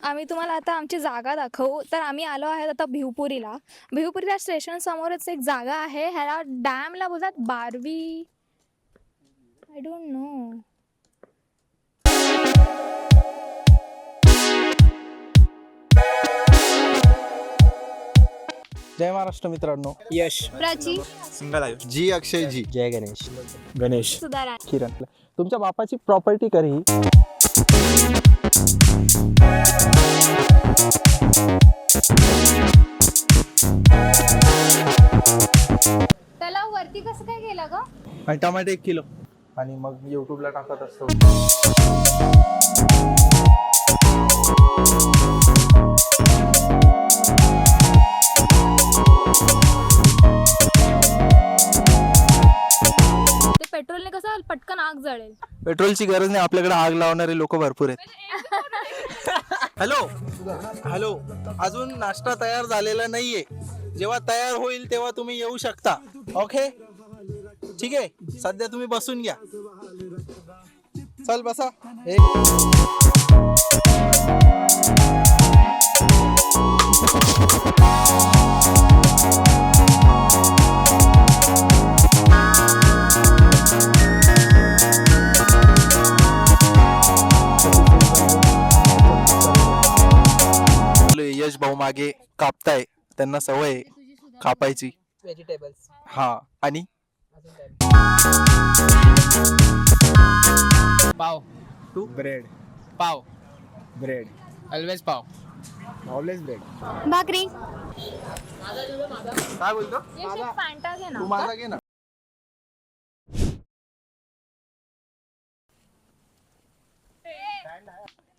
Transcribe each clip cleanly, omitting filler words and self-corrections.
आम्ही तुम्हाला आता आमची जागा दाखवू. तर आम्ही आलो आहेत आता भिवपुरीला. भिवपुरीला स्टेशन समोरच एक जागा आहे. ह्याला डॅमला बोलतात बारवी. I don't know. जय महाराष्ट्र मित्रांनो. यश, प्राची, सिंगल आयुष, जी अक्षय जी. जय गणेश, गणेश, सुधारा. किरण, तुमच्या बापाची प्रॉपर्टी करी. त्याला वरती कसं काय गेला ग? आणि टमाटे 1 किलो. आणि मग युट्यूबला टाकत असतो. ते पेट्रोलने कसं पटकन आग जळेल. पेट्रोलची गरज नाही, आपल्याकडे आग लावणारे लोक भरपूर आहेत. हॅलो हॅलो, अजून नाश्ता तयार झालेला नाहीये. जेव्हा तयार होईल तेव्हा तुम्ही येऊ शकता. ओके, ठीक आहे. सध्या तुम्ही बसून घ्या. चल बसा. यश भाऊ मागे कापताय, त्यांना सवय आहे कापायची. व्हेजिटेबल्स. हा, आणि पाव, तू? ब्रेड, पाव, ब्रेड. ऑलवेज पाव, ऑलवेज ब्रेड. भाकरी. काय बोलतो? फॅन्टा घे तू ना. माझा घे ना.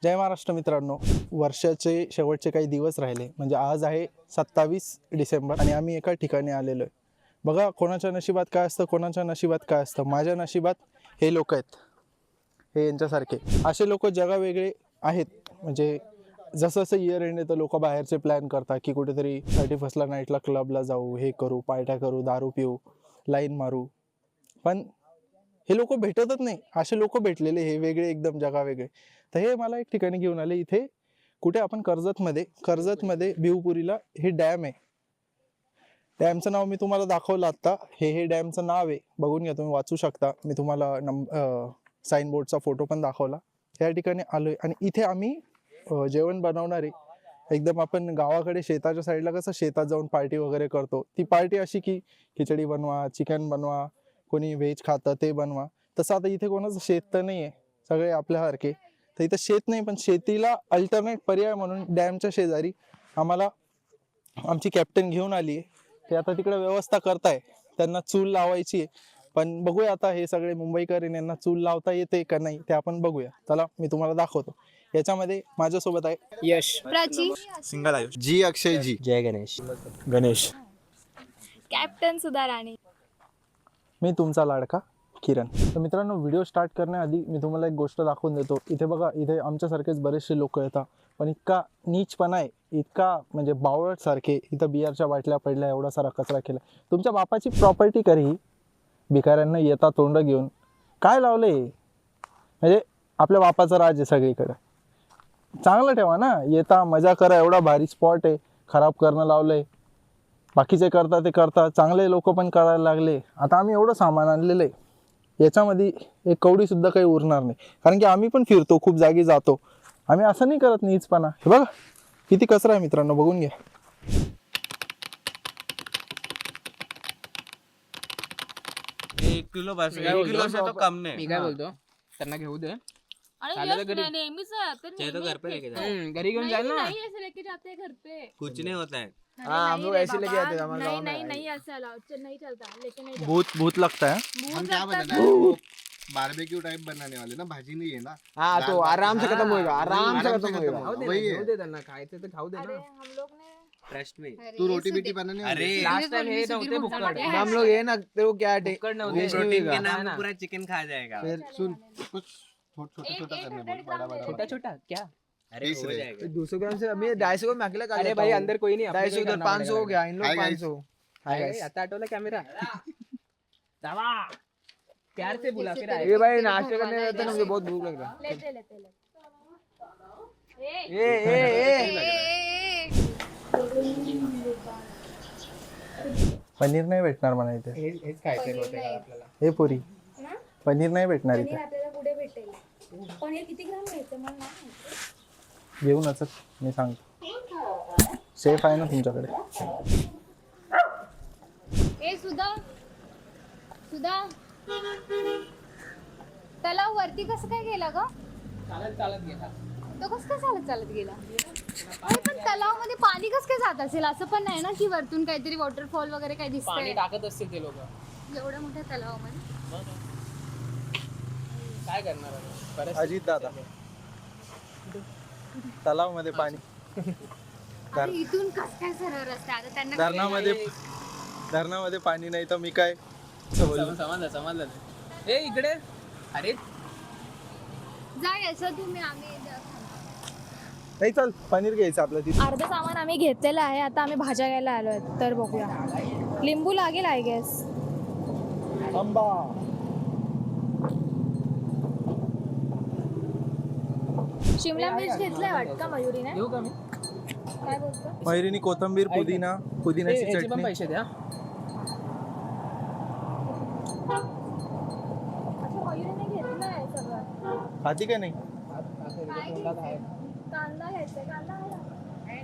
जय महाराष्ट्र मित्रांनो. वर्षाचे शेवटचे काही दिवस राहिले, म्हणजे आज आहे 27 डिसेंबर आणि आम्ही एका ठिकाणी आलेलो आहे. बघा, कोणाच्या नशिबात काय असतं, कोणाच्या नशिबात काय असतं. माझ्या नशिबात हे लोक आहेत, हे यांच्यासारखे असे लोक जगावेगळे आहेत. म्हणजे जसं जसं इयर एंड येतं लोक बाहेरचे प्लॅन करतात की कुठेतरी 31ला नाईटला क्लबला जाऊ, हे करू, पार्ट्या करू, दारू पिऊ, लाईन मारू. पण हे लोक भेटतच नाही. असे लोक भेटलेले हे वेगळे, एकदम जगावेगळे. तर हे मला एक ठिकाणी घेऊन आले. इथे कुठे आपण कर्जतमध्ये भिवपुरीला हे डॅम आहे. डॅमचं नाव मी तुम्हाला दाखवलं आता. हे डॅमचं नाव आहे, बघून घ्या, तुम्ही वाचू शकता. मी तुम्हाला साईन बोर्डचा फोटो पण दाखवला. या ठिकाणी आलोय आणि इथे आम्ही जेवण बनवणार आहे. एकदम आपण गावाकडे शेताच्या साईडला कसं शेतात जाऊन पार्टी वगैरे करतो, ती पार्टी अशी की खिचडी बनवा, चिकन बनवा, कोणी व्हेज खातं ते बनवा. तसं आता इथे कोणाचं शेत तर नाही आहे, सगळे आपल्यासारखे. तर इथं शेत नाही, पण शेतीला अल्टरनेट पर्याय म्हणून डॅमच्या शेजारी आम्हाला आमची कॅप्टन घेऊन आली आहे. ते आता तिकडे व्यवस्था करताय. त्यांना चूल लावायची आहे, पण बघूया आता. हे सगळे मुंबईकर यांना चूल लावता येते का नाही ते आपण बघूया. चला, मी तुम्हाला दाखवतो. याच्यामध्ये माझ्यासोबत आहे यश, प्राची, सिंगल आयुष, जी अक्षय जी. जय गणेश, गणेश, कॅप्टन सुधाराणी. मी तुमचा लाडका किरण. तर मित्रांनो, व्हिडिओ स्टार्ट करण्याआधी मी तुम्हाला एक गोष्ट दाखवून देतो. इथे बघा, इथे आमच्यासारखेच बरेचसे लोक येतात, पण इतका नीचपणा आहे, इतका म्हणजे बावळटसारखे. इथं बियरच्या बाटल्या पडल्या, एवढा सारा कचरा केला. तुमच्या बापाची प्रॉपर्टी करी, भिकाऱ्यांना येता तोंड घेऊन. काय लावलंय? म्हणजे आपल्या बापाचा राज आहे सगळीकडे. चांगलं ठेवा ना, येता मजा करा. एवढा भारी स्पॉट आहे, खराब करणं लावलंय. बाकीचे करतात ते करतात, चांगले लोक पण करायला लागले. आता आम्ही एवढं सामान आणलेलं आहे, याच्यामध्ये एक कवडी सुद्धा काही उरणार नाही. कारण की आम्ही पण फिरतो, खूप जागी जातो. आम्ही असं नाही करत नीचपणा. हे बघा किती कचरा आहे मित्रांनो, बघून घ्या. 1 किलो बस. 1 किलो से तो कम नहीं. मी काय बोलतो, त्यांना घेऊ दे. आणि चालेल यश घरी. नेहमीच आहे, ते चाहे तो घर पे लेके नेहमीच जाए. येतो. घरी घेऊन जाईल ना. नहीं ऐसे लेके जाते हैं घर पे. कुछ नहीं होता है. अरे हाँ, हम नहीं लोग रे ऐसे लेके बाबा, आते हैं, हमारे नहीं गाँव में नहीं है। नहीं ऐसा अलाउड नहीं चलता, लेके नहीं जाते. भूत लगता है. भूत क्या लगता बनाना है. है वो? बारबेक्यू टाइप बनाने वाले ना, भाजी नहीं है ना. हाँ, तो दाल- आराम से खत्म होएगा, हाँ, आराम से आराम खत्म होएगा. खाऊ दे ना, वही घेऊ है. दे त्यांना. खायचं तर खाऊ दे अरे ना. हम लोग ने ट्रस्ट में. तू रोटी बीटी बनाने वाली अरे है? लास्ट टाइम हे नव्हते भुक्कड. Yes. हम लोग ये ना तो क्या वो नव्हते. प्रोटीन के नाम पे पूरा चिकन खा जाएगा. फिर सुन, कुछ छोटा छोटा करने बोल, बड़ा बड़ा छोटा छोटा क्या? अरे तीस हो रहे. जाएगा. 200 ग्राम से अभी 250 को मैं अकेला खा अरे भाई अंदर कोई नहीं. 250 उधर 500 हो गया. इन लोग Hi guys. 500. Hi guys. आता आठवला कॅमेरा. जावा. प्यार से बुला फिर ये भाई नाश्ता करने जाते ना, मुझे बहुत भूख लग रहा है. लेते लेते लेते. ए ए पनीर नाही भेटणार मला इथे. हेच खायचं पनीर होतं नाही. आपल्याला. हे पोरी ना? पनीर नाही भेटणार पनीर इथे. आपल्याला पुढे भेटेल. पनीर किती ग्राम घ्यायचं मला नाही माहिती. घेऊनच मी सांगतो. सेफ आहे ना तुमच्याकडे? ए सुधा सुधा त्याला वरती कसं काय गेला ग? चालत गेला. तो कसं काय चालत गेला? अरे पण तलावामध्ये पाणी कसं काय जात असेल? असं पण नाही ना की वरतून काहीतरी वॉटरफॉल वगैरे काही पाणी दिसतंय टाकत असतील ते लोक. एवढ्या मोठ्या तलावामध्ये. काय करणार आता? परिस्थिती. अजित दादा तलाव मध्ये पाणी. अरे इथून कसं काय सरळ रस्ता आता त्यांना धरणामध्ये पाणी नाही तर मी काय समजलं. ए इकडे. अरे जा यशो तुम्ही आम्ही नाही. चल पनीर घ्यायचं आपलं तिथे. अर्ध सामान आम्ही घेतलेलं आहे. आता आम्ही भाज्या घ्यायला आलोय तर बघूया. लिंबू लागेल आय गेस. आंबा. शिमला मिर्च घेतलाय वाटतं का मयुरीने? घेऊ का मी? काय बोलतो? मयुरीने कोथंबीर पुदिन्याची ह्याचे पण चटणी. पैसे द्या. अच्छा मयुरीने घेतलंय सगळं. खाती का नाही? काय घ्यायचंय? कांदा घ्यायचाय. कांदा आहे ना? काय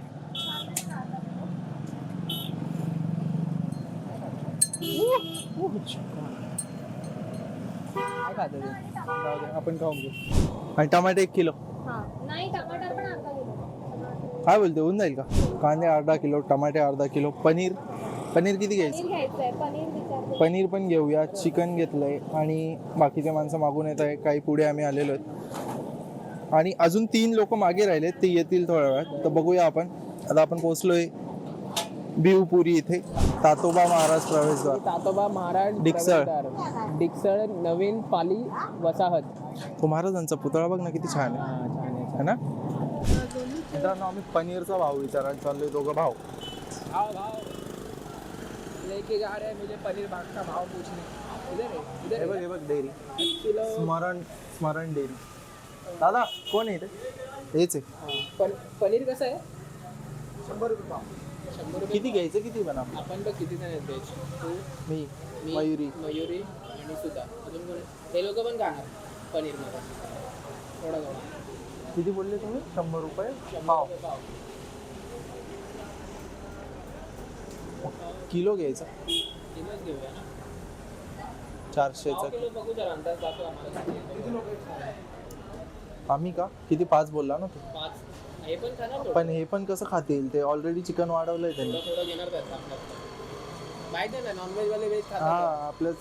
खातं ते? जाऊ दे, आपण खाऊन घेऊ. आणि टमाटे 1 किलो. हा नाही टमाटर पण अर्धा किलो. काय बोलते, होऊन जाईल का? कांदे अर्धा किलो, टमाटे अर्धा किलो, पनीर किती घ्यायचं? पनीर घ्यायचंय. पनीर विचारते. पनीर पण घेऊया. चिकन घेतलंय आणि बाकीचे माणसं मागून येत आहे. काही पुढे आम्ही आलेलो आहेत आणि अजून 3 लोक मागे राहिले, ते येतील थोड्या वेळात. तर बघूया आपण. आता आपण पोहोचलोय भिवपुरी इथे. तातोबा महाराज प्रवेशद्वार. तातोबा महाराज डिकसळ. प्रवेशद्वार. डिकसळ नवीन पाली वसाहत. तो महाराजांचा पुतळा बघ ना, किती छान आहे. हा, छान आहे, है ना मित्रांनो? आम्ही पनीरचा भाव विचारायला चाललोय. दोघं भाव. भाव लेके जा रहे हैं मुझे पनीर बाग का भाव पूछने. इधर है, इधर हे बघ, है. हे बघ डेअरी. किलो. स्मरण डेअरी. दादा कोण आहे इथे? हेच आहे. हा. पनीर कसं आहे? 100 रुपये पाव. 100 रुपये. किती घ्यायचं, किती बना? आपण बघ किती जण आहेत व्हेज. तू, मी मी, मयुरी. मयुरी आणि सुद्धा अजून कोण आहे? हे लोक पण खाणार पनीरमध्ये. थोडा किती बोलले तुम्ही? 100 रुपये 100 पाव. रुपये पाव. किलो घ्यायचा. किलोच घेऊया ना. 400चा. पाव किलो बघू जरा अंदाज जातो आम्हाला. आम्ही का किती? 5 बोलला ना तू. 5. हे पण खाणार थोडं. पण हे पण कसं खातील? ते ऑलरेडी चिकन वाढवलंय त्यांनी. थोडं घेणार त्यात आपल्याला. माहिती आहे ना नॉनव्हेज वाले व्हेज हा, खातात. आपलंच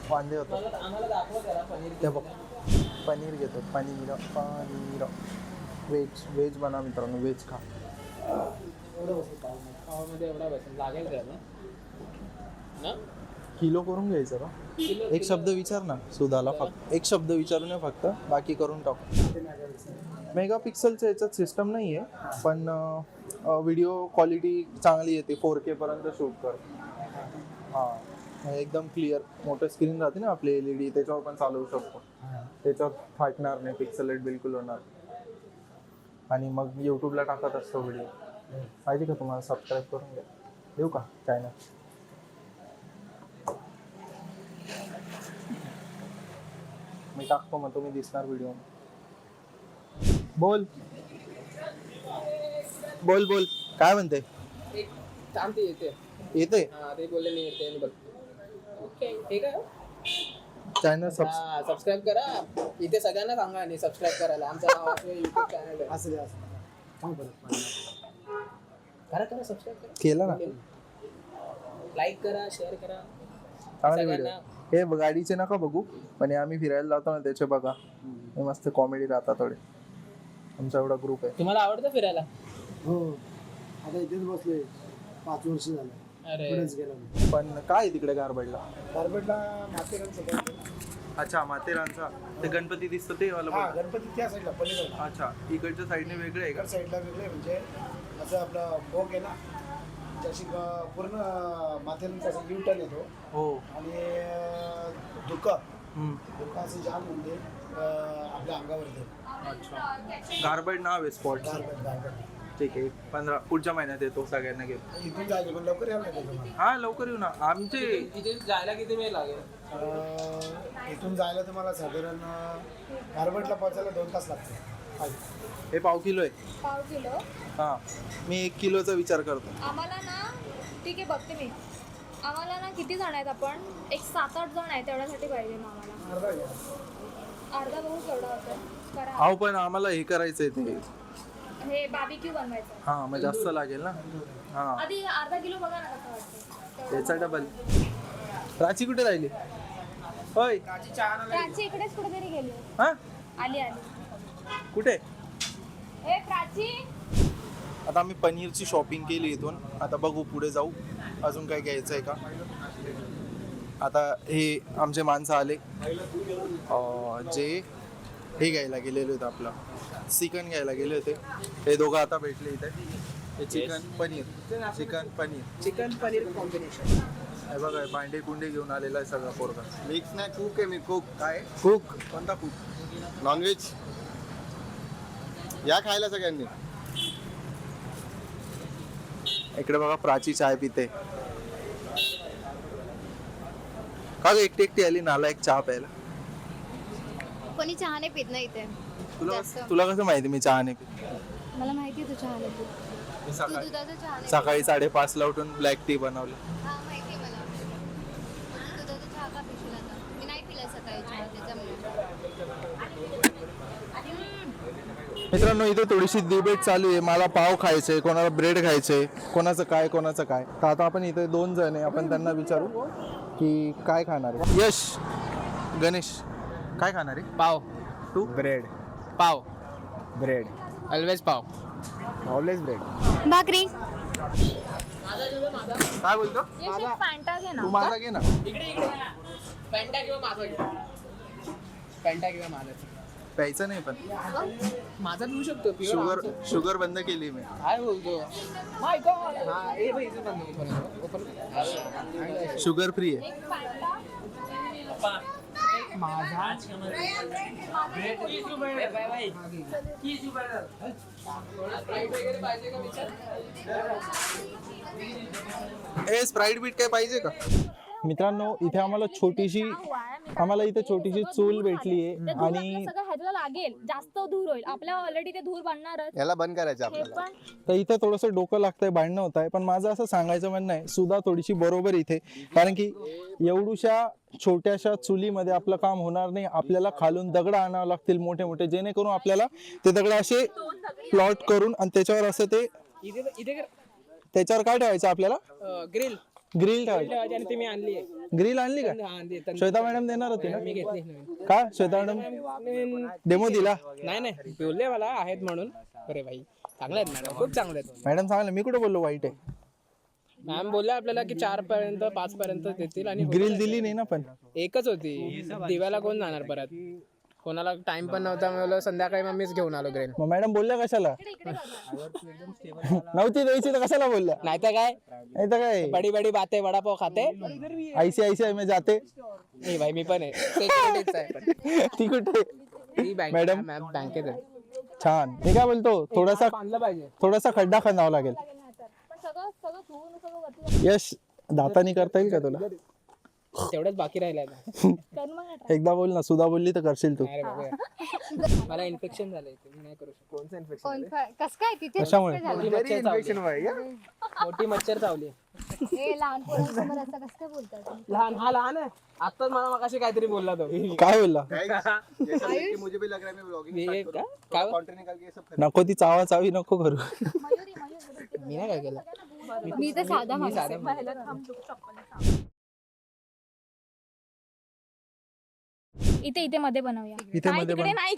वांदे होतं. आम्हाला दाखवा जरा पनीर. ते बघ, पनीर घेतो. पनीर व्हेज बनवा मित्रांनो. व्हेज खा. पावामध्ये एवढा बसेल लागेल त्याला ना. किलो करून घ्यायचं का? किलो एक शब्द विचार ना सुधाला. फक्त एक शब्द विचारून ये फक्त, बाकी करून टाकू. मेगापिक्सलचं याच्यात सिस्टम नाही आहे, पण व्हिडिओ क्वालिटी चांगली येते. 4K पर्यंत शूट कर. हां, एकदम क्लिअर. मोठं स्क्रीन राहते ना आपली LED, त्याच्यावर पण चालवू शकतो. त्याच्यावर फाटणार नाही, पिक्सलेट बिलकुल होणार. आणि मग यूट्यूबला टाकत असतो व्हिडिओ. पाहिजे का तुम्हाला? सबस्क्राईब करून घ्या. देऊ का चॅनल? मी टाकतो, मग तुम्ही दिसणार व्हिडिओ. बोल बोल बोल, काय म्हणते? एक शांती येते. येते हा, ते बोलले नाही येते आणि बघ. ओके, ठीक आहे. चॅनल सबस्क्राईब करा. इथे सगळ्यांना सांगा आणि सबस्क्राईब करायला. आमचं नावाचं YouTube चॅनल आहे. असं द्या. सांग परत. करा सबस्क्राईब करा. केलं ना? लाईक करा, शेअर करा. चांगले व्हिडिओ. सगळ्यांना. हे गाडीचे नका बघू, पण हे आम्ही फिरायला जातो ना त्याचे बघा. हे मस्त कॉमेडी राहतात थोडे. आमचा एवढा ग्रुप आहे. तुम्हाला आवडतं फिरायला? हो, आता इथेच बसलोय. 5 वर्ष झालं. अरे पुढेच गेलो मी. पण काय तिकडे गारबडला? गारबेटला माथेरानचं बघ. अच्छा, माथेरानचा ते गणपती दिसतं ते वाला हा, बघ. गणपती त्या साईडला पलीकडे. अच्छा, इकडच्या साईडने वेगळे आहे का? इकडच्या साईडला वेगळे म्हणजे असं आपलं भोग आहे ना, त्याची पूर्ण माथेरानचा असं U-turn येतो. हो. आणि धुका असं जाम म्हणजे आपल्या अंगावर येते. अच्छा, गारबड नाव आहे स्पॉट. गारबेट. ठीक आहे 15 पुढच्या महिन्यात येतो सगळ्यांना घेऊन. इथून जायचं पण लवकर यायला लागेल तुम्हाला. हा लवकर येऊ ना आमचे. इथे जायला किती वेळ लागेल? इथून जायला तुम्हाला साधारण गारबटला पोहोचायला 2 तास लागते. हे पाव किलो आहे. पाव किलो. हा मी 1 किलोचा विचार करतो. आम्हाला ना ठीक आहे बघते मी. आम्हाला ना किती जण आहेत आपण? एक 7-8 जण आहेत तेवढ्यासाठी पाहिजे मग आम्हाला. अर्धा घ्या. अर्धा बघू केवढा होतं करा. अहो पण आम्हाला हे करायचंय ते. हे बार्बिक्यू बनवायचं. हा मग जास्त लागेल ना. हा आधी अर्धा किलो बघा ना कसं वाटतं. त्याचा डबल. प्राची कुठे राहिली? होय प्राची इकडेच कुठेतरी गेली. हा आली आली. कुठे? हे प्राची. आता आम्ही पनीरची शॉपिंग केली इथून. आता बघू पुढे जाऊ अजून काय घ्यायचं आहे का. आता हे आमचे माणसं आले जे हे घ्यायला गेलेले होते आपलं चिकन घ्यायला गेले होते. हे दोघं आता भेटले इथे. हे चिकन पनीर कॉम्बिनेशन. हे बघा हे भांडे कुंडे घेऊन आलेला आहे सगळा पोरगा. मिक्स नाही कुक आहे मी कुक. काय कुक? कोणता कुक? नॉनव्हेज या खायला सगळ्यांनी. इकडे बघा प्राची चाय पिते. का ग एकटी आली नाला एक चहा प्यायला? कोणी चहा नाही पित ना इथे. तुला कसं माहिती मी चहा नाही पित? मला माहिती आहे तू चहा नाही पित. मी तू सकाळी दुधाचा चहा नाही सकाळी 5:30 ला उठून ब्लॅक टी बनवलं. पित. हा माहिती आहे मला. तू दुधाचा चहा का पिशील आता? मी नाही पिला सकाळी चहा त्याच्यामुळे. मित्रांनो इथे थोडीशी डिबेट चालू आहे. मला पाव खायचे, कोणाला ब्रेड खायचे, कोणाचं काय. तर आता आपण इथे 2 जण आहे. आपण त्यांना विचारू की काय खाणार आहे. यश गणेश काय खाणार आहे? पाव. तू? ब्रेड. पाव. ब्रेड. ऑलवेज पाव. Always bread. भाकरी. काय बोलतो? फॅन्टा घे ना. तू माझा घे ना. इकडे फॅन्टा किंवा माझा घे. फॅन्टा किंवा माझा. प्यायचं नाही पण माझा पिऊ शकतो. शुगर बंद केली मी. काय बोलतो? माय गॉड. हा हे भाई इथे बंद ओपन. शुगर फ्री आहे. स्प्राईट बीट काय पाहिजे का? मित्रांनो इथे आम्हाला इथे छोटीशी चूल भेटली आहे आणि सगळं ह्याला लागेल जास्त धूर होईल. आपल्या ऑलरेडी ते धूर बनणारच. याला बंद करायचं हे आपल्याला. पण तर इथे थोडंसं डोकं लागतंय, भांडणं होत आहे. पण माझं असं सांगायचं म्हणणं आहे सुद्धा थोडीशी बरोबर इथे, कारण की एवढूशा छोट्याशा चुलीमध्ये आपलं काम होणार नाही. आपल्याला खालून दगड आणावं लागतील मोठे मोठे, जेणेकरून आपल्याला ते दगड असे प्लॉट करून आणि त्याच्यावर असं ते इथे त्याच्यावर काय ठेवायचं आपल्याला? ग्रिल ग्रिल ठेवायचं. आणि ते मी आणली आहे. ग्रिल आणली का? श्वेता मॅडम देणार होती ना? मी घेतली नवीन. का श्वेता मॅडम डेमो दिला? नाही बोलले मला आहेत म्हणून. अरे भाई चांगले आहेत मॅडम, खूप चांगले आहेत मॅडम सांगलं, मी कुठे बोललो वाईट आहे? मॅम बोलल्या आपल्याला की 4 पर्यंत 5 पर्यंत देतील. आणि ग्रिल दिली नाही ना पण. एकच होती. दिव्याला कोण जाणार परत? कोणाला टाइम पण नव्हता. मला संध्याकाळी मग मीच घेऊन आलो ग्रिल. मग मॅडम बोलल्या कशाला? नव्हती द्यायची तर कशाला बोलल्या? नाही तर काय नाही तर काय बडी बडी बाते वडापाव खाते. ICICI में जाते. नाही भाई मी पण आहे. Securityच आहे. ती कुठे? ती मॅडम? मॅम बँकेत आहे. छान. मी काय बोलतो थोडासा बांधलं पाहिजे. खड्डा खणावा लागेल. पण सगळं धुवून सगळं वरती यश दातानी करता येईल का तुला? तेवढंच बाकी राहिलंय. करून मग आता. एकदा बोल ना, सुद्धा बोलली तर करशील तू. अरे बाबा मला इन्फेक्शन झालंय. मी नाही करू शकत. कोणचं इन्फेक्शन? कस काय तिथे कशामुळे? मोठी मच्छर चावली. हे लहान पोरांसमोर असं कसं काय बोलतात तुम्ही? लहान आहे. आताच मला मगाशी काहीतरी बोलला तो. काय बोलला? मुझे भी लग रहा है मैं ब्लॉगिंग हे का? काय? कंटेंट निकाल के ये सब नको ती चावी नको करू. मी नाही काय केलं. मी तर साधा माणूस आहे. इथे मध्ये बनवूया. इथे नाही, मध्ये तिकडे नाही,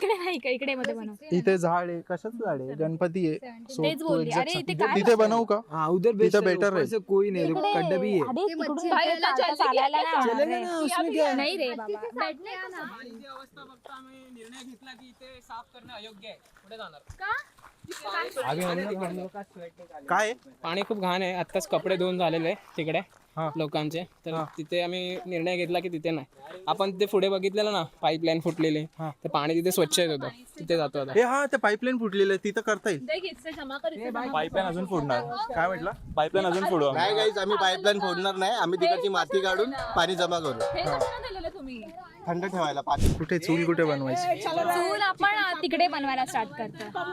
इकडे मध्ये बनव. इथे झाड आहे. कशाचं झाड आहे? गणपती आहे. So तेच तू बोलली. exact अरे, सांग. इथे काय तिथे बनवू का? उधर बेटर आहे. इकडे अरे, तिकडून काय चालायला नाही. नाही रे बाबा. अवस्था बघता आम्ही निर्णय घेतला की इथे साफ करणं अयोग्य आहे. पुढे जाणार. का? काय पाणी खूप घाण आहे. आत्ताच कपडे धुवून झालेले तिकडे हा. लोकांचे. तर तिथे आम्ही निर्णय घेतला की तिथे नाही. आपण तिथे पुढे बघितलेलं ना पाईपलाईन फुटलेली, हा. तर पाणी तिथे स्वच्छ येत होतं. तिथे जातो आता. हे हा ते पाईपलाईन फुटलेलं आहे तिथं करता येईल. पाईपलाईन अजून फोडणार. काय म्हटलं? पाईपलाईन अजून फोडू आम्ही. नाही गाईज आम्ही पाईपलाईन फोडणार नाही. आम्ही तिकडची माती काढून पाणी जमा करू. थंड ठेवायला पाणी. कुठे चूल कुठे बनवायची? चूल आपण तिकडे बनवायला स्टार्ट करतो.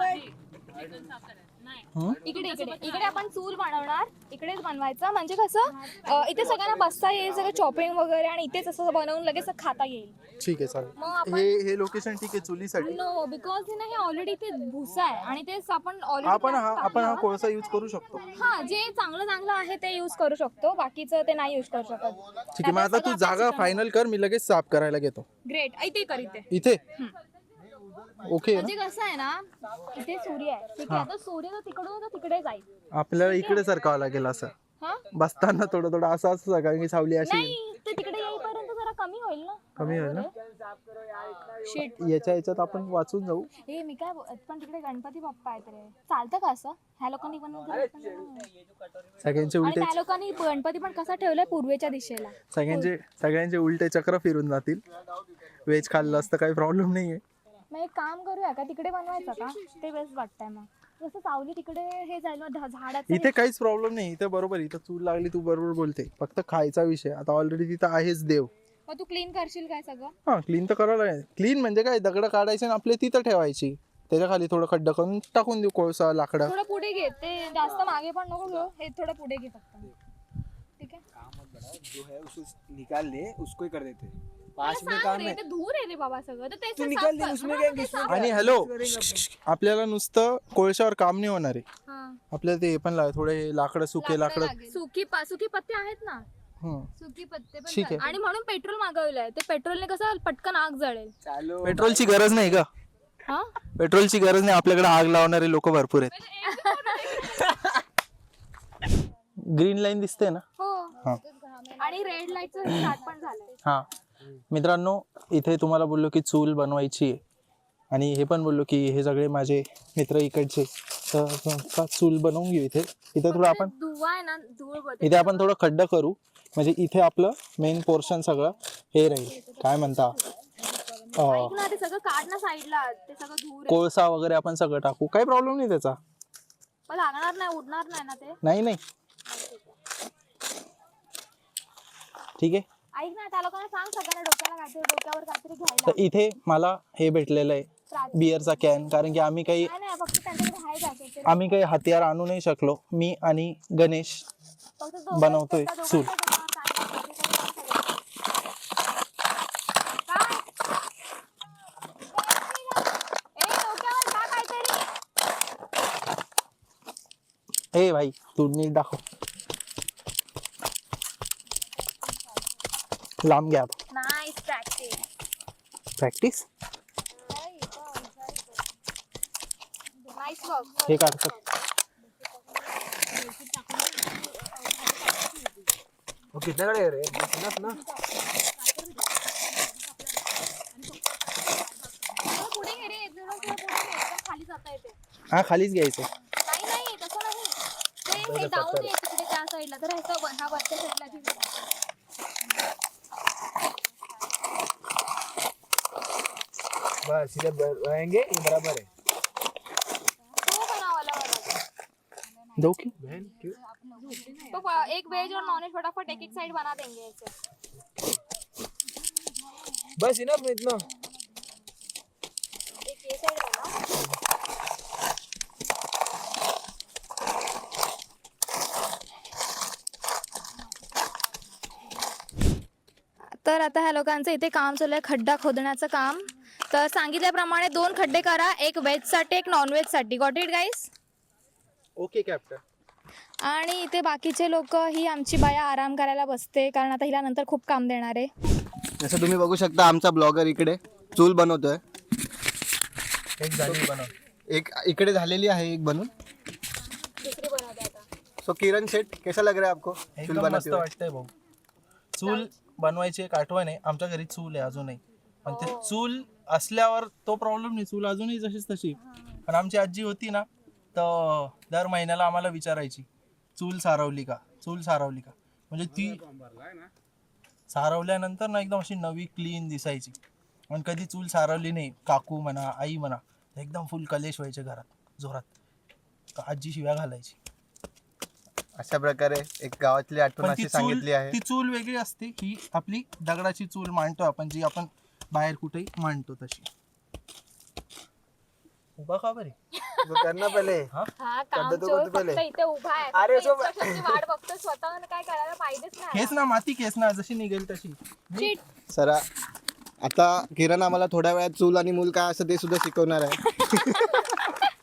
इकडे इकडे इकडे आपण चूल बनवणार. इकडेच बनवायचं म्हणजे कसं इथे सगळ्यांना बसता येईल, सगळं चॉपिंग वगैरे, आणि इथेच असं बनवून लगेच खाता येईल. ठीक आहे चालेल. मग आपण हे लोकेशन ठीक आहे चुलीसाठी. नो बिकॉज हे ऑलरेडी ते भुसा आहे आणि तेच आपण आपण ऑलरेडी हा कोळसा यूज करू शकतो. हा जे चांगलं आहे ते यूज करू शकतो, बाकीचं ते नाही यूज करू शकत. ठीक आहे मग आता तू जागा फायनल कर, मी लगेच साफ करायला घेतो. ग्रेट. इथे कर इथे. इथे ओके म्हणजे कसं आहे ना, इथे सूर्य आहे, ठीक आहे. आता सूर्य तर तिकडून तर तिकडे जाईल. आपल्याला इकडे सरकावं लागेल असं हा बसताना थोडं असं कारण की सावली अशी नाही, ते तिकडे येईपर्यंत जरा कमी होईल ना. कमी होईल ना. शिट. याच्यात आपण वाचून जाऊ. हे मी काय पण तिकडे गणपती बाप्पा आहेत रे, चालतं का असं? ह्या लोकांनी सगळ्यांचे आणि उलटे त्या लोकांनी गणपती पण कसा ठेवलाय पूर्वेच्या दिशेला. सगळ्यांचे उलटे चक्र फिरून जातील. व्हेज खाल्लं असतं काही प्रॉब्लेम नाहीये. मग एक काम करूया का, तिकडे बनवायचं का? ते बेस्ट वाटतंय. मग जसं सावली तिकडे हे जाईल ना झाडाचं. इथे काहीच प्रॉब्लेम नाही. इथे बरोबर इथं चूल लागली, तू बरोबर बोलते. फक्त खायचा विषय. आता ऑलरेडी तिथं आहेच देव. मग तू क्लीन करशील काय सगळं? हा क्लीन तर करायला आहे. क्लीन म्हणजे काय, दगड काढायचे आणि आपले तिथं ठेवायची, त्याच्या खाली थोडं खड्डा करून टाकून देऊ कोळसा लाकडं. थोडं पुढे घे, ते जास्त मागे पण नको घेऊ, हे थोडं पुढे घे फक्त. ठीक आहे. जो है उसे निकाल ले, उसको ही कर देते. ते धूर आहे रे बाबा सगळं, तर तू निकाल दे, उसमें क्या है? आणि हॅलो, आपल्याला नुसतं कोळशावर काम नाही होणार आहे. आपल्याला ते पण थोडे लाकडं, सुके लाकडं, सुकी पत्ते आहेत ना, हम्म. सुकी पत्ते पण ठीक आहे. आणि म्हणून पेट्रोल मागवलंय. ते पेट्रोलने कसं पटकन आग जळेल. पेट्रोलची गरज नाही का? हा पेट्रोलची गरज नाही, आपल्याकडे आग लावणारे लोक भरपूर आहेत. ग्रीन लाईन दिसते ना. हो. हा. आणि रेड लाईटचं स्टार्ट पण झालंय. हा मित्रांनो, इथे तुम्हाला बोललो की चूल बनवायची आहे, आणि हे पण बोललो की हे सगळे माझे मित्र इकडचे, तर चूल बनवून घेऊ. इथे थोडं आपण धुवा आहे ना, धूळ पडते. इथे आपण थोडं खड्डा करू, म्हणजे इथे आपलं मेन पोर्शन सगळं हे राहील. काय म्हणता, ऐक ना, ते सगळं काढ ना साईडला, ते सगळं धूर आहे. कोळसा वगैरे आपण सगळं टाकू, काही प्रॉब्लेम नाही त्याचा. पण लागणार नाही, उडणार नाही ना ते. नाही ठीक आहे. ऐक ना, त्या लोकांना सांग सगळ्यांना डोक्यावर काहीतरी घ्यायला. तर इथे मला हे भेटलेलं आहे बिअरचा कॅन, कारण की आम्ही काही फक्त त्यांच्याकडे आहे जायचं. आम्ही काही हत्यार आणू नाही शकलो. मी आणि गणेश बनवतोय चूल. ए भाई तू नीट दाखव, लांब घ्या. Nice practice nice work. हे काढतात. वो कितना करेगा रे? इनफ ना. पुढे घे रे, खाली जाता येते. हा खालीच घ्यायचं. नाही तसं नाही, ते डाऊन आहे तिकडे त्या साईडला, तर ह्या वरच्या साईडला घे. बस सीधे रहेंगे, ये बराबर है. दो की तो एक वेज और नॉन वेज फटाफट एक साइड बना देंगे ऐसे. बस इनफ इतना. एक ये साइड बना. तर आता ह्या लोकांचं इथे काम चालू आहे, खड्डा खोदण्याचं काम. तर सांगितल्याप्रमाणे 2 खड्डे करा, एक व्हेजसाठी एक नॉन व्हेजसाठी. Got it guys? Okay captain. आणि इथे बाकीचे लोक, ही आमची बाया आराम करायला बसते, कारण आता हिला नंतर खूप काम देणार आहे. जसं तुम्ही बघू शकता आमचा ब्लॉगर इकडे चूल बनवतोय. एक इकडे झालेली आहे एक बनून. दुसरी बनवते आता. सो किरण शेठ कैसा लग रहा है आपको चूल एकदम बनाते मस्त हुए? वाटतंय भाऊ. चूल बनवायची एक आठवण आहे. आमच्या घरी चूल आहे अजूनही, पण ते चूल असल्यावर तो प्रॉब्लेम नाही. चूल अजूनही जशीच तशी, पण आमची आजी होती ना, तर दर महिन्याला आम्हाला विचारायची चूल सारवली का, चूल सारवली का. म्हणजे ती सारवल्यानंतर ना एकदम अशी नवी क्लीन दिसायची. आणि कधी चूल सारवली नाही, काकू म्हणा आई म्हणा, एकदम फुल कलेश व्हायचे घरात जोरात. आजी शिव्या घालायची. अशा प्रकारे एक गावातली आठवण पण अशी सांगितली आहे. ती चूल वेगळी असते. ही आपली दगडाची चूल मांडतो आपण, जी आपण बाहेर कुठेही मांडतो तशी. उभा का बरे वो करना पहले. हा काम काम चोर फक्त इथे उभा आहे. अरे फक्त instructionची वाट बघतो, स्वतःहून काय करायला पाहिजेच नाही. खेच ना माती, खेच ना, जशी निघेल तशी. Cheat. सरा आता किरण आम्हाला थोड्या वेळात चूल आणि मूल काय असं ते सुद्धा शिकवणार आहे.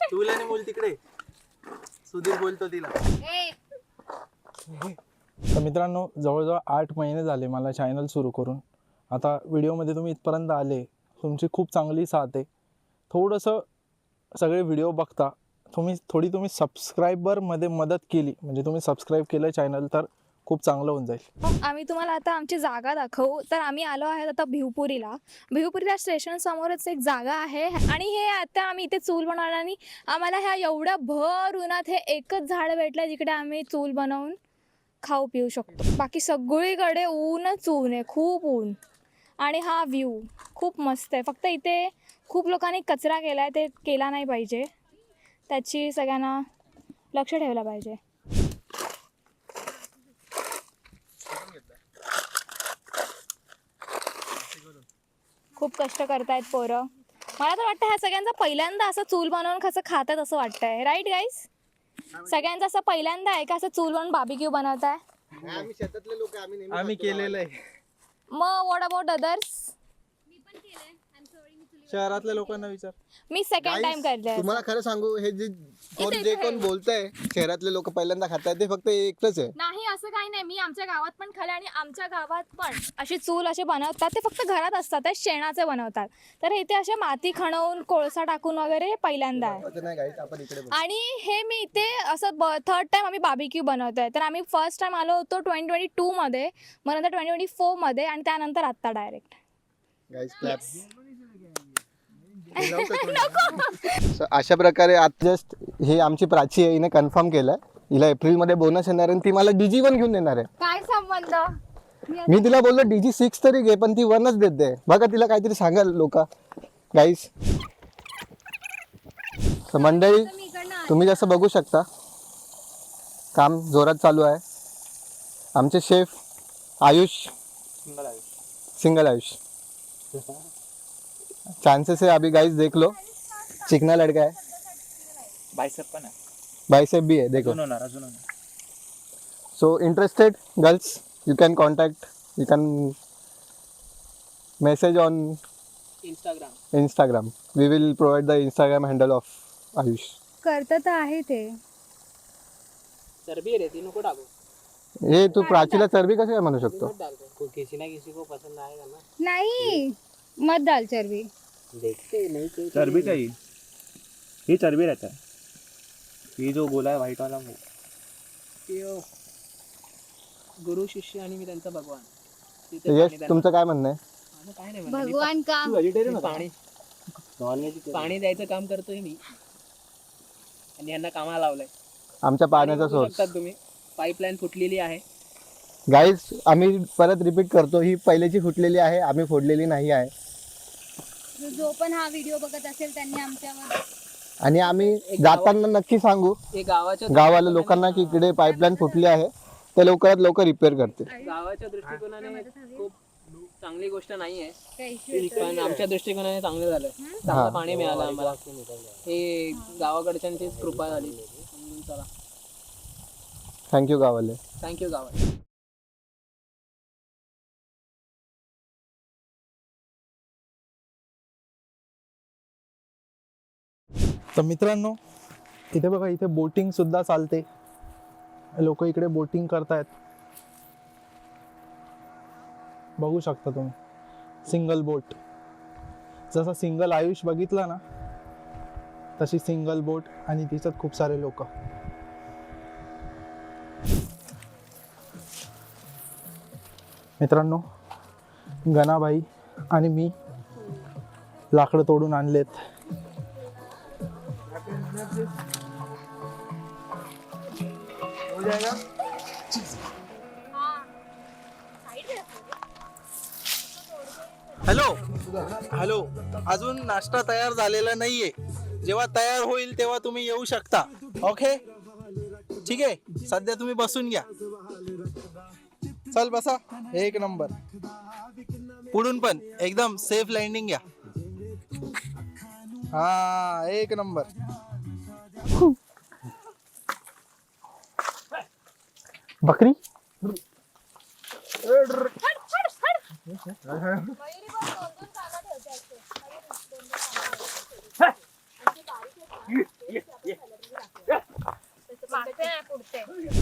चूल आणि मूल तिकडे सुधीर बोलतो तिला. तर मित्रांनो, जवळजवळ 8 महिने झाले मला चॅनल सुरू करून. आता व्हिडिओमध्ये तुम्ही इथपर्यंत आले, तुमची खूप चांगली साथ आहे. थोडंसं सगळे व्हिडिओ बघता, तुम्ही सबस्क्रायबरमध्ये मदत केली, म्हणजे तुम्ही सबस्क्राईब केलं चॅनल, तर खूप चांगलं होऊन जाईल. आम्ही तुम्हाला आता आमची जागा दाखवू. तर आम्ही आलो आहे आता भिवपुरीला स्टेशन समोरच एक जागा आहे. आणि हे आता आम्ही इथे चूल बनवणार आणि आम्हाला ह्या एवढ्या भर उन्हात हे एकच झाड भेटलं जिकडे आम्ही चूल बनवून खाऊ पिऊ शकतो. बाकी सगळीकडे ऊनच ऊन आहे, खूप ऊन. आणि हा व्ह्यू खूप मस्त आहे. फक्त इथे खूप लोकांनी कचरा केला आहे, ते केला नाही पाहिजे, त्याची सगळ्यांना लक्ष ठेवलं पाहिजे. खूप कष्ट करतायत पोरं. मला तर वाटतं ह्या सगळ्यांचा पहिल्यांदा असं चूल बनवून कसं खातात असं वाटतंय. Right guys? सगळ्यांचा असं पहिल्यांदा आहे का असं चूल बनवून बार्बेक्यू बनवताय? आम्ही शेतातले लोक आम्ही केलेलं आहे. मग व्हॉट अबाउट अदर्स? शहरातल्या लोकांना विचार. मी सेकंड टाइम करते. तुम्हाला खरं सांगू, हे जे कोण बोलतंय शहरातले लोक पहिल्यांदा खाताय, ते फक्त एकटंच आहे. नाही असं काही नाही. मी आमच्या गावात पण खाल्ले आणि आमच्या गावात पण अशी चूल असे बनवतात. ते फक्त घरात असतात, ते शेणाचे बनवतात. तर इथे असे माती खणवून कोळसा टाकून वगैरे हे पहिल्यांदा आहे. असं नाही guys, आपण इकडे बघू. आणि हे मी इथे असं थर्ड टाइम आम्ही बार्बेक्यू बनवतोय. तर आम्ही फर्स्ट टाइम आलो होतो 2022 मध्ये, मग नंतर 2024 मध्ये, आणि त्यानंतर आत्ता डायरेक्ट. Guys, clap. So, अशा प्रकारे आता जस्ट हे आमची प्राची आहे, हिने कन्फर्म केलंय. हिला एप्रिलमध्ये बोनस येणार आहे आणि ती मला DG 1 घेऊन देणार आहे. काय संबंध? मी तिला बोललो DG 6 तरी घे, पण ती 1च देते. बघा तिला काहीतरी सांगाल लोक. गाईस, मंडळी तुम्ही जसं बघू शकता काम जोरात चालू आहे. आमचे chef Ayush, single Ayush. Chances है अभी गाइस, देख लो, चिकना लड़का है, बाइसेप भी है, देखो. So interested girls, you can contact, you can message on Instagram. We will provide the Instagram handle of Ayush. करत तर आहे ते. चरबी रहती नको डालो. हे तू प्राचीला चरबी कसं काय म्हणू शकतो? किसी ना किसी को पसंद आएगा ना. नाही, मत डाल चरबी. देखते नहीं तो चर्बी चाहिए, ये चर्बी रहता है. ये जो गोला है व्हाइट वाला वो गुरु शिष्य आणि मी त्यांचा भगवान. तर यश, तुमचं काय म्हणणं आहे? माझं काय नाही भगवान का? पाणी द्यायचं काम करतोय मी आणि यांना कामाला लावलंय. आमच्या पाण्याचा बघू सोर्स. शकतात तुम्ही, पाईपलाईन फुटलेली आहे. गाईज, आम्ही परत रिपीट करतो, ही पहिल्याची फुटलेली आहे, आम्ही फोडलेली नाही आहे. जो पण हा व्हिडिओ बघत असेल त्यांनी आमच्यावर. आणि आम्ही जाताना नक्की सांगू हे गावाच्या गावाला लोकांना की इकडे पाईपलाईन फुटली आहे, ते लवकरात लवकर रिपेअर करते. गावाच्या दृष्टिकोनाने खूप चांगली गोष्ट नाहीये, पण आमच्या दृष्टिकोनाने चांगलं झालं. चांगलं पाणी मिळालं आम्हाला. हे गावाकडच्यांचीच कृपा झाली. चला, थँक्यू गावाले. थँक्यू गावाला. तर मित्रांनो, इथे बघा, इथे बोटिंग सुद्धा चालते. लोक इकडे बोटिंग करतायत, बघू शकता तुम्ही. सिंगल बोट, जसा सिंगल आयुष बघितला ना, तशी सिंगल बोट, आणि तिच्यात खूप सारे लोक. मित्रांनो, गणाबाई आणि मी लाकडं तोडून आणलेत. हो जाएगा. हॅलो हॅलो, अजून नाश्ता तयार झालेला नाहीये. जेव्हा तयार होईल तेव्हा तुम्ही येऊ शकता. ओके, ठीक आहे. सध्या तुम्ही बसून घ्या. चल बसा. एक नंबर. पुढून पण एकदम सेफ लँडिंग घ्या. हा, एक नंबर. बकरी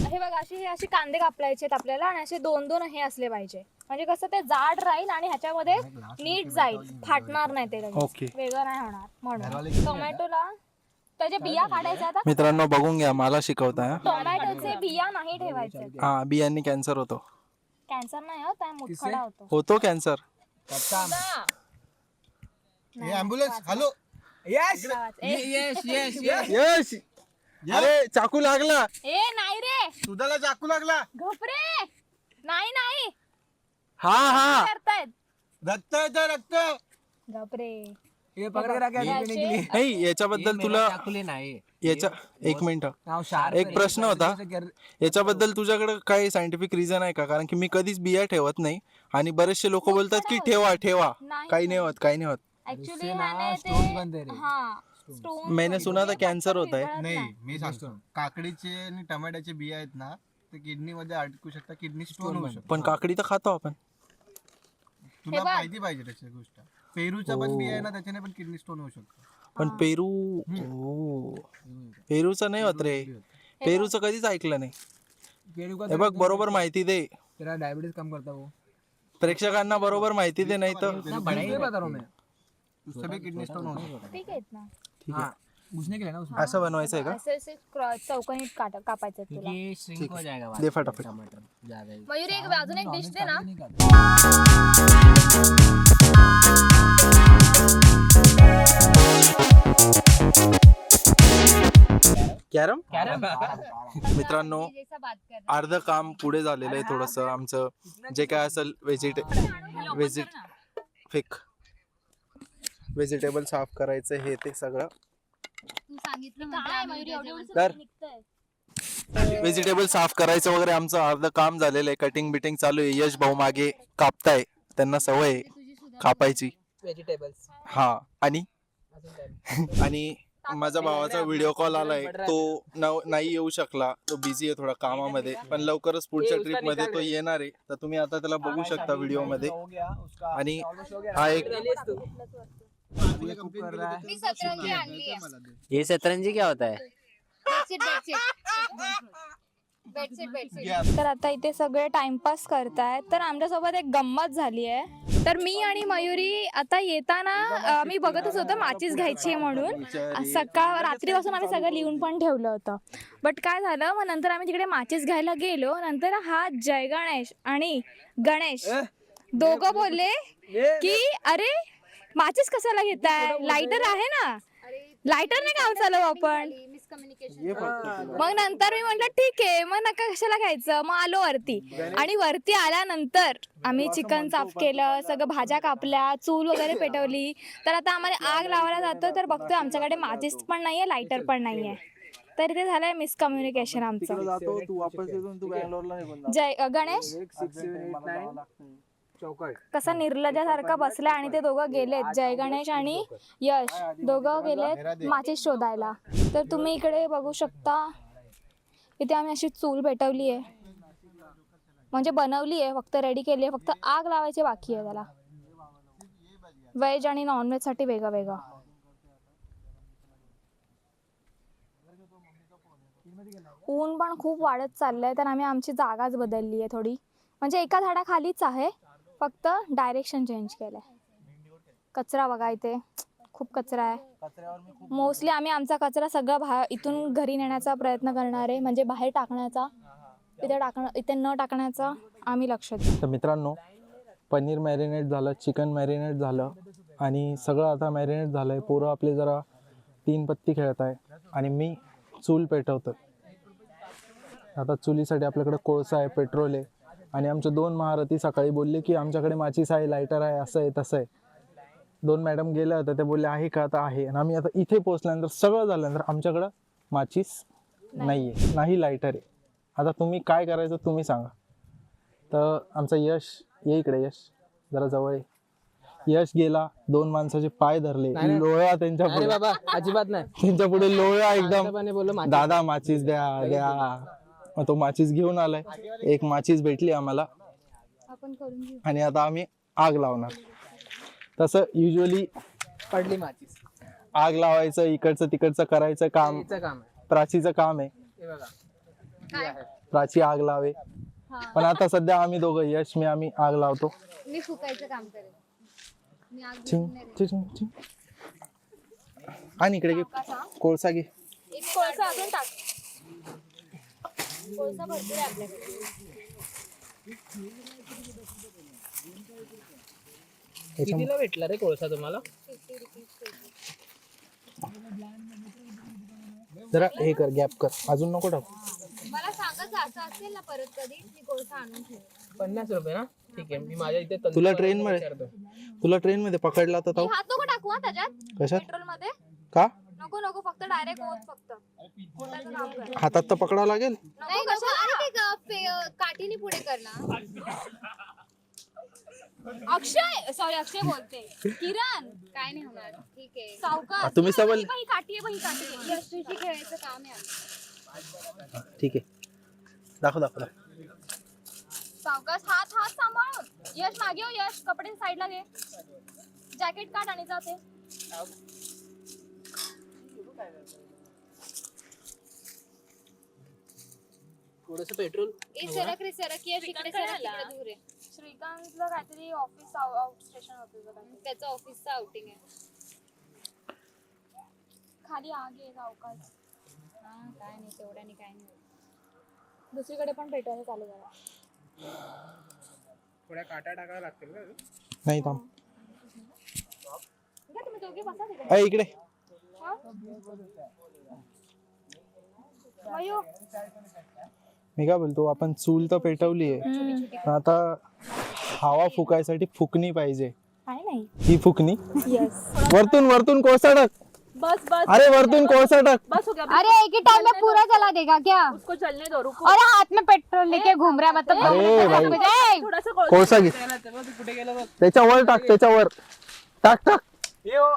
हे बघा, अशी कांदे कापलायचे आहेत आपल्याला आणि असे 2-2 हे असले पाहिजे. म्हणजे कसं ते जाड राहील आणि ह्याच्यामध्ये नीट जाईल, फाटणार नाही ते लगेच. ओके. वेगळं नाही होणार. म्हणून टोमॅटोला त्याच्या बिया काढायच्या. आता मित्रांनो बघून घ्या, मला शिकवताय. टोमॅटोचे बिया नाही ठेवायचे. हा, बियांनी कॅन्सर होतो. कॅन्सर नाही होत, मुतखडा होतो. होतो कॅन्सर. ॲम्ब्युलन्स. हॅलो. Yes. यश, अरे चाकू लागला. ए नाही रे, दुधाला चाकू लागला. घोपरे. नाही हा हा, करतायत. रक्त येतं, रक्त. घोपरे. ये पकड़ के रखा है पीने के लिए. नाही याच्याबद्दल तुला याच्या एक मिनिट, एक प्रश्न होता. याच्याबद्दल तुझ्याकडे काही सायंटिफिक रिझन आहे का? कारण की मी कधीच बिया ठेवत नाही आणि बरेचसे लोक बोलतात की ठेवा ठेवा, काही नाही होत, काही नाही होत. ऍक्च्युली मैंने सुना था कॅन्सर होत आहे. नाही, मी सांगतो, काकडीचे आणि टमाट्याचे बिया आहेत ना, ते किडनी मध्ये अडकू शकतात, किडनी स्टोन होऊ शकतो. पण काकडी तर खातो आपण. तुला माहिती पाहिजे त्याची गोष्ट. पेरूचा पण बिया आहे ना, त्याच्याने पण किडनी स्टोन होऊ शकतो. पण पेरूचं नाही होत रे. पेरूचं कधीच ऐकलं नाही. पेरू का हे बघ, बरोबर माहिती दे. तेरा डायबिटीज कम करता वो. प्रेक्षकांना बरोबर माहिती दे, नाही तर नहीं बता रहा हूँ मैं. उससे भी किडनी स्टोन होऊ शकतो. ठीक आहेत ना. ठीक आहे. हाँ, घुसने के लिए ना उसमें. असं बनवायचं आहे का? असे चौकनीत कापायचं तुला. हो जाएगा दे फटाफट. मयुरी, एक अजून एक डिश दे ना. कॅरम. कॅरम. मित्रांनो, जैसा बात कर रहे अर्ध काम पुढे झालेलं आहे. थोडस आमचं जे काय असेल व्हेजिटेबल साफ करायचं, हे ते सगळं. तू सांगितलं म्हणजे आम्ही उद्या जेवण तर व्हेजिटेबल साफ करायचं वगैरे आमचं अर्ध काम झालेलं आहे. कटिंग बिटिंग चालू आहे. यश भाऊ मागे कापताय, त्यांना सवय आहे तुझी सुद्धा व्हेजिटेबल्स. कापायची. हा, आणि माझ्या भावाचा व्हिडिओ कॉल आलाय. तो नाही येऊ शकला, तो बिझी आहे थोडा कामामध्ये, पण लवकरच पुढच्या ट्रिप मध्ये तो येणार आहे. तर तुम्ही आता त्याला बघू शकता व्हिडिओ मध्ये. आणि हा एक मी सतरंजी आणली आहे. ये सतरंजी क्या होता है? बेडशीट. तर आता इथे सगळे टाइमपास करतायत. तर आमच्यासोबत एक गंमत झाली आहे. तर मी आणि मयुरी आता येताना मी बघतच होतो माचीस घ्यायची आहे म्हणून. रात्रीपासून आम्ही सगळं लिहून पण ठेवलं होतं. बट काय झालं, मग नंतर आम्ही तिकडे माचीस घ्यायला गेलो. नंतर हा जय गणेश आणि गणेश दोघं बोलले की अरे माचीस कशाला घेताय, लायटर आहे ना, लायटरने काम चालू आपण. मिसकम्युनिकेशन. मग नंतर मी म्हटलं ठीक आहे, मग नका कशाला घ्यायचं. मग आलो वरती आणि वरती आल्यानंतर आम्ही चिकन साफ केलं, सगळं भाज्या कापल्या, चूल वगैरे पेटवली. तर आता आम्हाला आग लावायला जातो तर बघतोय आमच्याकडे माचीस पण नाहीये, लायटर पण नाहीये. तर ते झालंय मिसकम्युनिकेशन आमचं. जय गणेश कसा निर्लजासारखा बसला आणि ते दोघं गेलेत, जय गणेश आणि यश दोघं गेलेत माचीस शोधायला. तर तुम्ही इकडे बघू शकता, इथे आम्ही अशी चूल पेटवली आहे, म्हणजे बनवली आहे, फक्त रेडी केली आहे, फक्त आग लावायची बाकी आहे त्याला. व्हेज आणि नॉनव्हेज साठी वेगळं वेगळं. ऊन पण खूप वाढत चाललंय, तर आम्ही आमची जागाच बदलली आहे थोडी. म्हणजे एका झाडाखालीच आहे, फक्त डायरेक्शन चेंज केलंय. कचरा बघा, इथे खूप कचरा आहे. मोस्टली आम्ही आमचा कचरा सगळा इथून घरी नेण्याचा प्रयत्न करणार आहे, म्हणजे बाहेर टाकण्याचा, इथे न टाकण्याचा आम्ही लक्ष देऊ. तर मित्रांनो, पनीर मॅरिनेट झालं, चिकन मॅरिनेट झालं आणि सगळं आता मॅरिनेट झालं आहे. पोरं आपले जरा 3 पत्ती खेळत आहे आणि मी चूल पेटवतो. आता चुलीसाठी आपल्याकडे कोळसा आहे, पेट्रोल आहे आणि आमचे 2 महारथी सकाळी बोलले की आमच्याकडे माचीस आहे, लायटर आहे, असं आहे तसं आहे. 2 मॅडम गेल्या होत्या, ते बोलले आहे का, आता आहे. आणि आम्ही आता इथे पोहोचल्यानंतर सगळं झाल्यानंतर आमच्याकडं माचीस नाही आहे, नाही लायटर आहे. आता तुम्ही काय करायचं तुम्ही सांगा. तर आमचा यश ये इकडे, यश जरा जवळ ये. यश गेला, 2 माणसाचे पाय धरले, लोळा त्यांच्या अरे पुढे, बाबा अजिबात नाही. त्यांच्या पुढे लोळा एकदम. शांतपणे बोललो माझी. दादा माचीस द्या द्या. मग तो माचीस घेऊन आलाय. एक माचीस भेटली आम्हाला आपण करून घेऊ. आणि आता आम्ही आग लावणार. तसं युजली पडली माचीस. आग लावायचं, इकडचं तिकडचं करायचं काम हिचं काम आहे. प्राचीचं काम आहे. हे बघा काय? प्राची आग लावे. पण आता सध्या आम्ही दोघं, यश मी, आम्ही आग लावतो. मी फुकायचं काम करेन. मी आग चिंग घेऊन नाही चिंग चिंग चिंग. आणि इकडे घे कोळसा घे. एक कोळसा अजून टाक. कोळसा भरपूर आहे आपल्याकडे. कितीला भेटला रे कोळसा तुम्हाला? जरा हे कर, गॅप कर, अजून नको टाकू. मला सांगायचं असं असेल ना परत कधी मी कोळसा आणून ठेव. 50 रुपये ना, ठीक आहे. मी माझ्या इथे तंदूर तुला ट्रेन मध्ये विचारतो. तुला ट्रेन मध्ये पकडला तर तो हात नको टाकू हा त्याच्यात कशात पेट्रोल मध्ये. का नको नको, फक्त डायरेक्ट ओत फक्त. त्याचं काम कर. हातात तर पकडावं लागेल. नाही नको, अरे ते काठीने पुढे कर ना. अक्षय, सॉरी अक्षय बोलते. किरण काय नाही होणार. ठीक आहे. सावकाश. तुम्ही सबल ही काठी आहे, ही काठी आहे. यशस्वी खेळायचं काम आहे आमचं. ठीक आहे. दाखव दाखव दाखव. सावकाश, हात हात सांभाळून. यश मागे हो, यश कपडे साईडला घे. जॅकेट काढ आणि जाते. थोडंसं पेट्रोल. ए सरक रे सरक, यश इकडे सरक, तिकडे दूर आहे. श्रीकांतला काहीतरी ऑफिस आउट स्टेशन होतं. त्याचं ऑफिसचं आउटिंग आहे. खाली आग आहे सावकाश. हा काय नाही, तेवढ्याने काय नाही. दुसरीकडे पण पेटवायला चालू झाला. थोड्या काटा टाकाव्या लागतील का? नाही थांब. घ्या तुम्ही दोघे बसा तिकडे. अय इकडे. मयूर, मी काय बोलतो, आपण चूल तर पेटवली आहे, आता हवा फुकायसाठी फुकणी पाहिजे. काय नाही. ही फुकणी यस. वरतून वरतून कोळसा टाक. बस बस अरे वरतून कोळसा टाक. बस हो गया. अरे एक ही टाइम में पूरा जला देगा क्या? उसको चलने दो, रुको. अरे हाथ में पेट्रोल लेके घूम रहा है, मतलब अरे भाई थोड़ा सा कोळसा घे, कुठे गेलं बघ. त्याच्यावर टाक, त्याच्यावर टाक टाक. ये वो,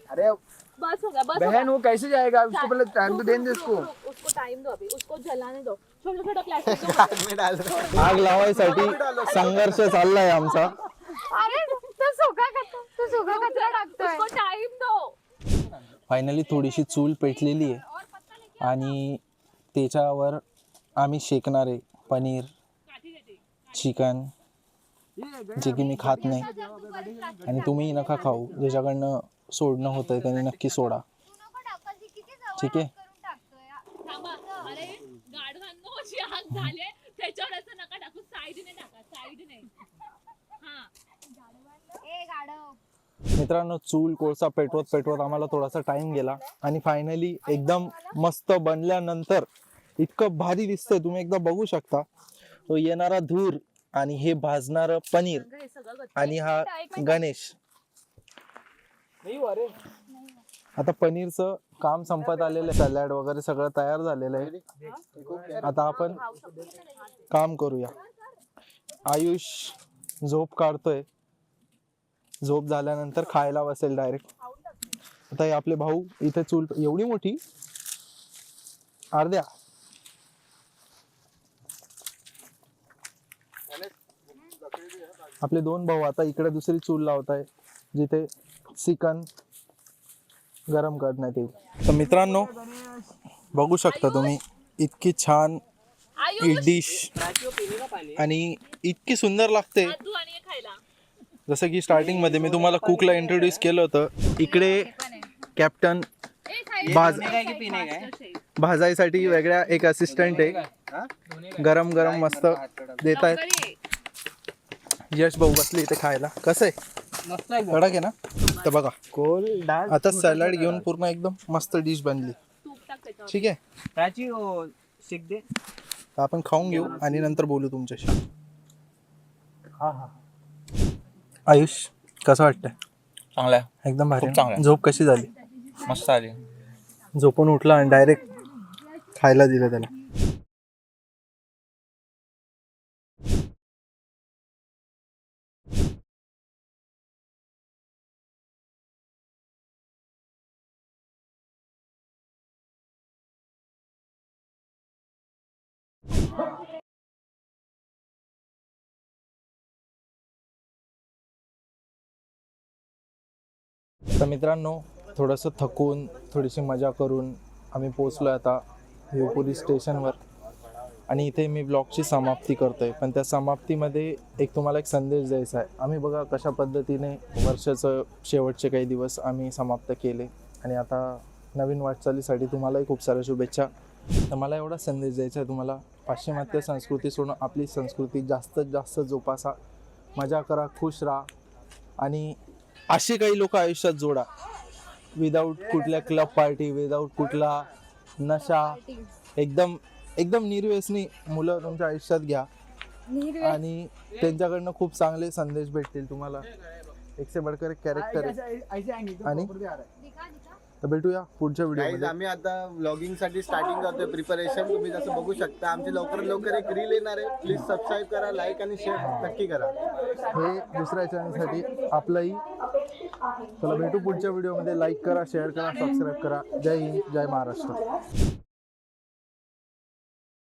अरे बस हो गया, बस हो बहन गया. वो कैसे जाएगा? उसको पहले टाइम तो देने दे उसको. उसको टाइम दो, अभी उसको जलाने दो. छोटा छोटा प्लास्टिक. आग लावायसाठी संघर्ष चाललाय आमचा. अरे तू सुका कचरा टाकतोय. उसको टाइम दो. फायनली थोडीशी चूल पेटलेली आहे आणि त्याच्यावर आम्ही शेकणार आहे पनीर, चिकन, जे की मी खात नाही आणि तुम्ही नका खाऊ. ज्याच्याकडनं सोडणं होतंय त्याने नक्की सोडा. ठीक आहे. अरे गाढवांची आग झाले त्याच्यावर असं नका टाकू, साईडने टाका, साईडने. हा ए गाढव. मित्रांनो, चूल कोळसा पेटवत पेटवत आम्हाला थोडासा टाइम गेला आणि फायनली एकदम मस्त बनल्यानंतर इतकं भारी दिसतंय, तुम्ही एकदा बघू शकता. तो येणारा धूर आणि हे भाजणारं पनीर आणि हा गणेश. आता पनीरचं काम संपत आलेलं आहे, सॅलड वगैरे सगळं तयार झालेलं आहे. आता आपण काम करूया. आयुष झोप काढतोय, झोप झाल्यानंतर खायला बसेल डायरेक्ट. आता हे आपले भाऊ इथे चूल एवढी मोठी अर्ध्या आपले 2 भाऊ आता इकडे दुसरी चूल लावत आहे जिथे चिकन गरम करण्यात येईल. तर मित्रांनो बघू शकता तुम्ही, इतकी छान ही डिश आणि इतकी सुंदर लागते. तू आणि हे खायला. जसं की स्टार्टिंग मध्ये मी तुम्हाला कुकला इंट्रोड्यूस केलं होतं. इकडे कॅप्टन भाजायसाठी वेगळ्या एक असिस्टंट आहे, गरम गरम मस्त देत आहेत. यश भाऊ बसले इथे खायला. कसं आहे, मस्त आहे. कडक आहे ना. तर बघा, आता सॅलड घेऊन पूर्ण एकदम मस्त डिश बनली. ठीक आहे. प्राची वो शेक दे. तर आपण खाऊन घेऊ आणि नंतर बोलू तुमच्याशी. हा हा. आयुष कसं वाटतंय? चांगला आहे, एकदम भारी खूप चांगलं आहे. झोप कशी झाली? मस्त आली. झोपून उठला आणि डायरेक्ट खायला दिलं त्याला. तर मित्रांनो, थोडंसं थकून थोडीशी मजा करून आम्ही पोचलो आता भिवपुरी स्टेशनवर आणि इथे मी ब्लॉगची समाप्ती करतो आहे. पण त्या समाप्तीमध्ये तुम्हाला एक संदेश द्यायचा आहे. आम्ही बघा कशा पद्धतीने वर्षाचं शेवटचे काही दिवस आम्ही समाप्त केले आणि आता नवीन वाटचालीसाठी तुम्हालाही खूप साऱ्या शुभेच्छा. तर मला एवढा संदेश द्यायचा आहे तुम्हाला, पाश्चिमात्य संस्कृती सोडून आपली संस्कृती जास्तीत जास्त जोपासा, मजा करा, खुश राहा आणि अशी काही लोक आयुष्यात जोडा विदाऊट कुठल्या क्लब पार्टी, विदाऊट कुठला नशा, एकदम एकदम निर्व्यसनी मुलं तुमच्या आयुष्यात घ्या आणि त्यांच्याकडनं खूप चांगले संदेश भेटतील तुम्हाला. एक से बढ़कर एक कॅरेक्टर आहे. आणि तर भेटूया पुढच्या Guys, व्हिडिओ. आम्ही आता व्लॉगिंग साठी स्टार्टिंग करतोय प्रिपरेशन. तुम्ही जसं बघू शकता आमची लवकरात लवकर एक रील येणार आहे. प्लीज सबस्क्राईब करा, लाईक आणि शेअर नक्की करा. हे दुसऱ्या चॅनलसाठी आपलंही. चला भेटू पुढच्या व्हिडिओमध्ये. लाईक करा, शेअर करा, सबस्क्राईब करा. जय हिंद, जय महाराष्ट्र.